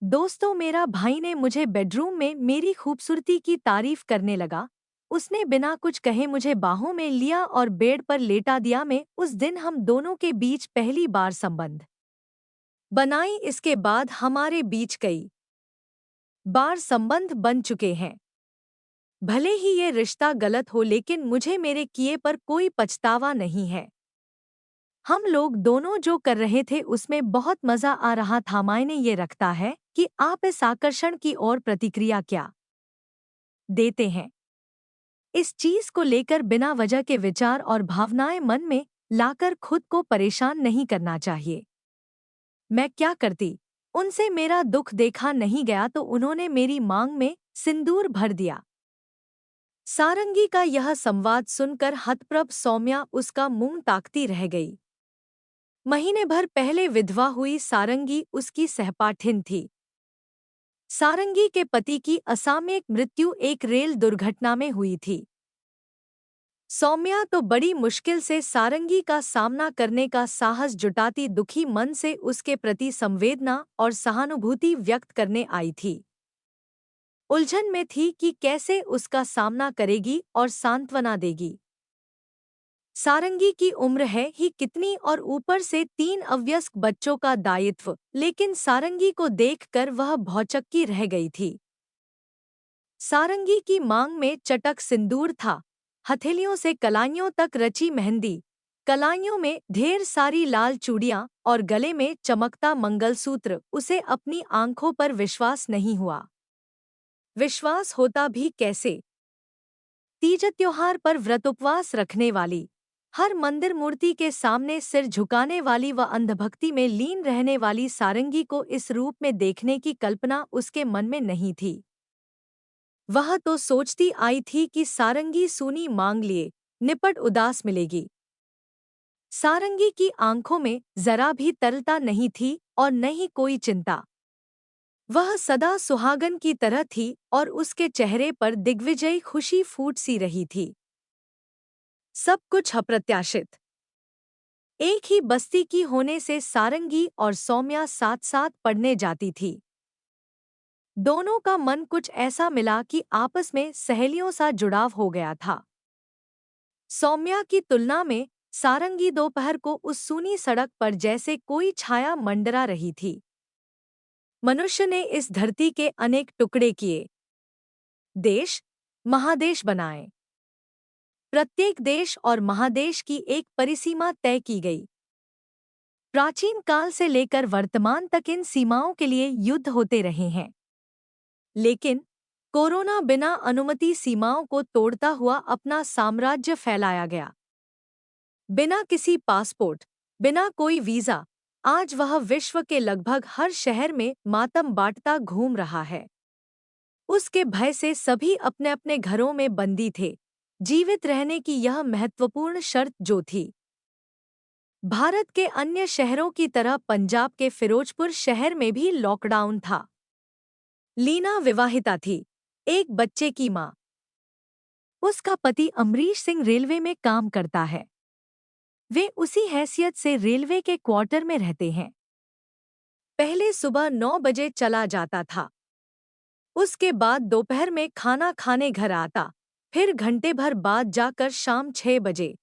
दोस्तों, मेरा भाई ने मुझे बेडरूम में मेरी खूबसूरती की तारीफ करने लगा। उसने बिना कुछ कहे मुझे बाहों में लिया और बेड पर लेटा दिया। मैं उस दिन हम दोनों के बीच पहली बार संबंध बनाई। इसके बाद हमारे बीच कई बार संबंध बन चुके हैं। भले ही ये रिश्ता गलत हो, लेकिन मुझे मेरे किए पर कोई पछतावा नहीं है। हम लोग दोनों जो कर रहे थे उसमें बहुत मजा आ रहा था। मायने ये रखता है कि आप इस आकर्षण की ओर प्रतिक्रिया क्या देते हैं। इस चीज को लेकर बिना वजह के विचार और भावनाएं मन में लाकर खुद को परेशान नहीं करना चाहिए। मैं क्या करती? उनसे मेरा दुख देखा नहीं गया तो उन्होंने मेरी मांग में सिंदूर भर दिया। सारंगी का यह संवाद सुनकर हतप्रभ सौम्या उसका मुंह ताकती रह गई। महीने भर पहले विधवा हुई सारंगी उसकी सहपाठिन थी। सारंगी के पति की असामयिक मृत्यु एक रेल दुर्घटना में हुई थी। सौम्या तो बड़ी मुश्किल से सारंगी का सामना करने का साहस जुटाती दुखी मन से उसके प्रति संवेदना और सहानुभूति व्यक्त करने आई थी। उलझन में थी कि कैसे उसका सामना करेगी और सांत्वना देगी। सारंगी की उम्र है ही कितनी और ऊपर से 3 अवयस्क बच्चों का दायित्व, लेकिन सारंगी को देखकर वह भौचक्की रह गई थी। सारंगी की मांग में चटक सिंदूर था, हथेलियों से कलाइयों तक रची मेहंदी, कलाइयों में ढेर सारी लाल चूड़ियां और गले में चमकता मंगलसूत्र। उसे अपनी आंखों पर विश्वास नहीं हुआ। विश्वास होता भी कैसे? तीज त्योहार पर व्रत उपवास रखने वाली, हर मंदिर मूर्ति के सामने सिर झुकाने वाली व अंधभक्ति में लीन रहने वाली सारंगी को इस रूप में देखने की कल्पना उसके मन में नहीं थी। वह तो सोचती आई थी कि सारंगी सूनी मांग लिए निपट उदास मिलेगी। सारंगी की आंखों में जरा भी तरलता नहीं थी और न ही कोई चिंता। वह सदा सुहागन की तरह थी और उसके चेहरे पर दिग्विजयी खुशी फूट सी रही थी। सब कुछ अप्रत्याशित। एक ही बस्ती की होने से सारंगी और सौम्या साथ साथ पढ़ने जाती थी। दोनों का मन कुछ ऐसा मिला कि आपस में सहेलियों सा जुड़ाव हो गया था। सौम्या की तुलना में सारंगी दोपहर को उस सूनी सड़क पर जैसे कोई छाया मंडरा रही थी। मनुष्य ने इस धरती के अनेक टुकड़े किए, देश महादेश बनाए। प्रत्येक देश और महादेश की एक परिसीमा तय की गई। प्राचीन काल से लेकर वर्तमान तक इन सीमाओं के लिए युद्ध होते रहे हैं। लेकिन कोरोना बिना अनुमति सीमाओं को तोड़ता हुआ अपना साम्राज्य फैलाया गया। बिना किसी पासपोर्ट, बिना कोई वीजा, आज वह विश्व के लगभग हर शहर में मातम बांटता घूम रहा है। उसके भय से सभी अपने अपने घरों में बंदी थे, जीवित रहने की यह महत्वपूर्ण शर्त जो थी। भारत के अन्य शहरों की तरह पंजाब के फिरोजपुर शहर में भी लॉकडाउन था। लीना विवाहिता थी, एक बच्चे की मां। उसका पति अमरीश सिंह रेलवे में काम करता है। वे उसी हैसियत से रेलवे के क्वार्टर में रहते हैं। पहले सुबह 9 बजे चला जाता था, उसके बाद दोपहर में खाना खाने घर आता, फिर घंटे भर बाद जाकर शाम 6 बजे